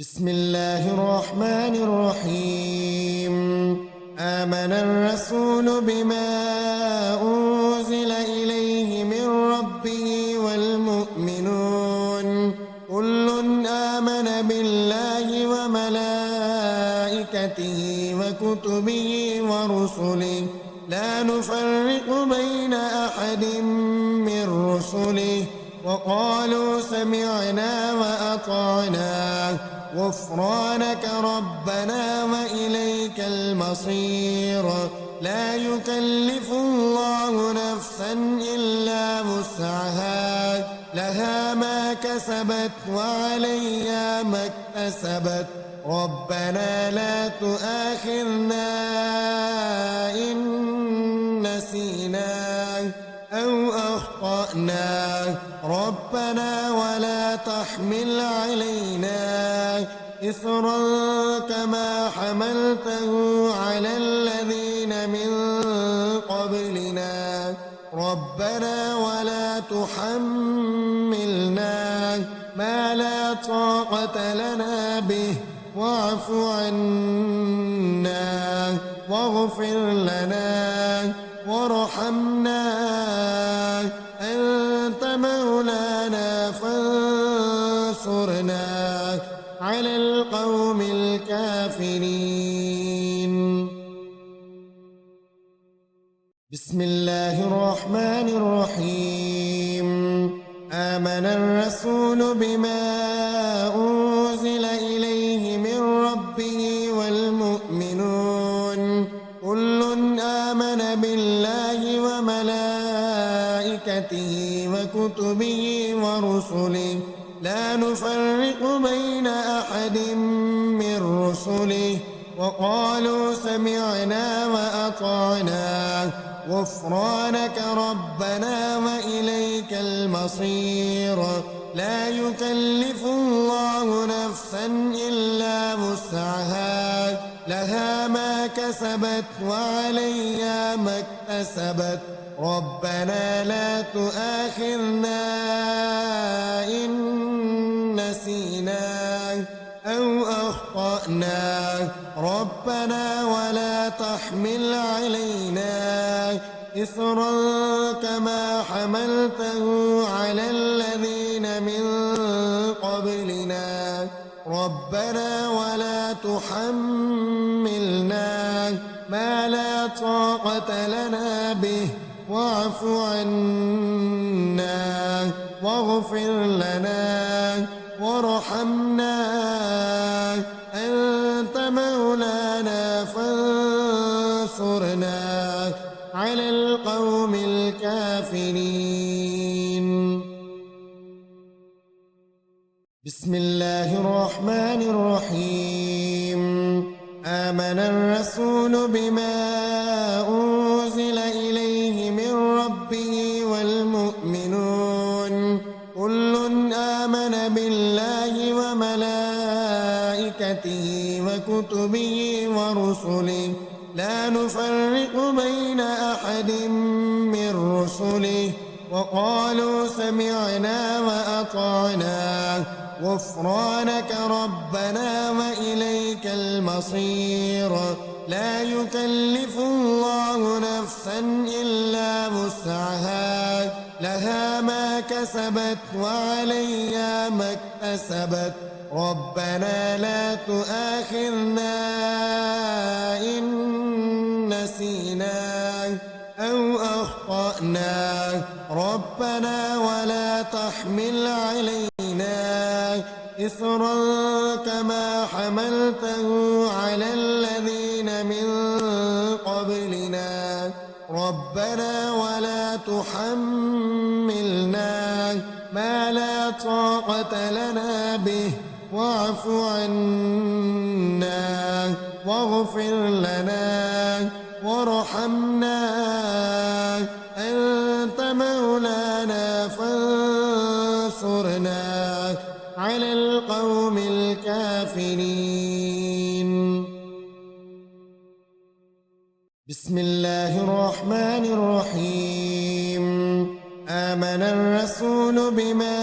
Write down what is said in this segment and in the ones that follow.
بسم الله الرحمن الرحيم. آمن الرسول بما أنزل إليه من ربه والمؤمنون كل آمن بالله وملائكته وكتبه ورسله لا نفرق بين أحد من رسله وقالوا سمعنا وأطعنا غفرانك ربنا وإليك المصير. لا يكلف الله نفسا إلا وسعها لها ما كسبت وعليها ما اكتسبت ربنا لا تؤاخذنا إن نسينا أو أخطأنا ربنا ولا تحمل علينا إصرا كما حملته على الذين من قبلنا ربنا ولا تحملنا ما لا طاقة لنا به واعف عنا واغفر لنا وارحمنا أنت مولانا فانصرنا على القوم الكافرين. بسم الله الرحمن الرحيم. آمن الرسول بما أنزل إليه من ربه والمؤمنون كل آمن بالله وملائكته وكتبه ورسله لا نفرق بين أحد من رسله وقالوا سمعنا وأطعنا غفرانك ربنا وإليك المصير. لا يكلف الله نفسا إلا وسعها لها ما كسبت وعليها ما اكتسبت ربنا لا تؤاخذنا إن نسينا أو أخطأنا ربنا ولا تحمل علينا إصرا كما حملته على الذين من قبلنا ربنا ولا تحملنا ما لا طاقة لنا به واعف عنا واغفر لنا وارحمنا أنت مولانا فانصرنا على القوم الكافرين. بسم الله الرحمن الرحيم. آمن الرسول بما أنزل إليه من ربه والمؤمنون كل آمن بالله وملائكته وكتبه ورسله لا نفرق بين أحد من رسله وقالوا سمعنا وأطعنا غفرانك ربنا وإليك المصير. لا يكلف الله نفسا إلا وسعها لها ما كسبت وعليها ما اكتسبت ربنا لا تؤاخذنا إن نسينا أو أخطأنا ربنا ولا تحمل علينا إصرا كما حملته على الذين من قبلنا ربنا ولا تحملنا ما لا طاقة لنا به واعف عنا واغفر لنا وارحمنا أنت مولانا فانصرنا على القوم الكافرين. بسم الله الرحمن الرحيم. آمن الرسول بما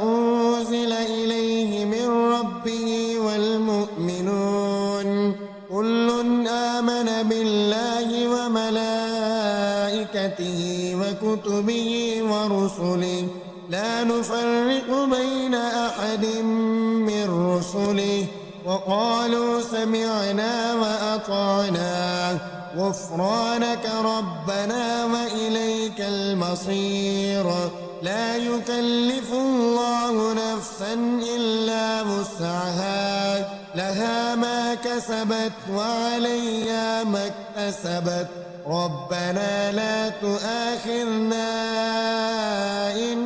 أنزل إليه من ربه رسله وقالوا سمعنا وأطعنا غفرانك ربنا وإليك المصير. لا يكلف الله نفسا إلا وسعها لها ما كسبت وعليها ما اكتسبت ربنا لا تؤاخذنا إن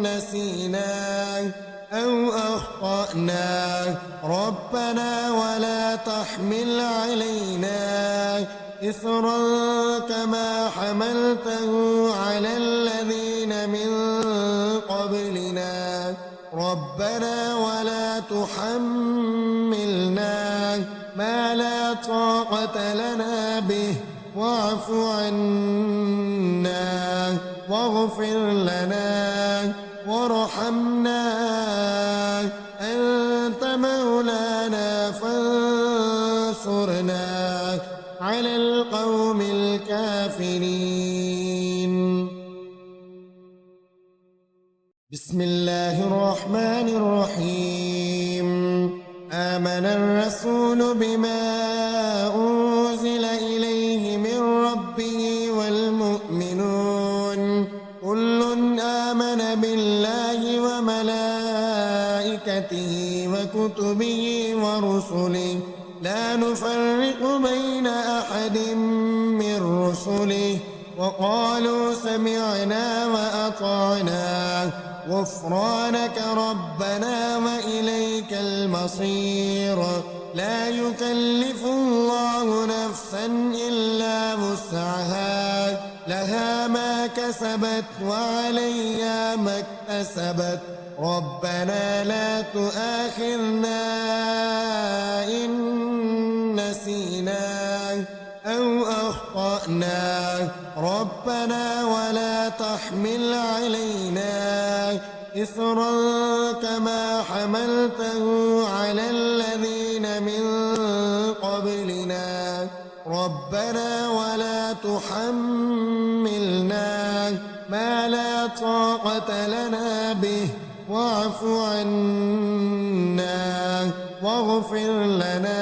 نسينا أو أخطأنا ربنا ولا تحمل علينا إصرا كما حملته على الذين من قبلنا ربنا ولا تحملنا ما لا طاقة لنا به واعف عنا واغفر لنا وارحمنا أنت مولانا فانصرنا على القوم الكافرين. بسم الله الرحمن الرحيم. آمن الرسول بما أنزل إليه من ربه والمؤمنون كل آمن بالله وملائكته وكتبه ورسله لا نفرق بين أحد من رسله وقالوا سمعنا وأطعنا غفرانك ربنا وإليك المصير. لا يكلف الله نفسا إلا وسعها لها ما كسبت وعليها ما اكتسبت ربنا لا تؤاخذنا إن نسينا أو أخطأنا ربنا ولا تحمل علينا إصرا كما حملته على الذين من قبلنا ربنا ولا تحملنا ما لا طاقة لنا به واعف عنا واغفر لنا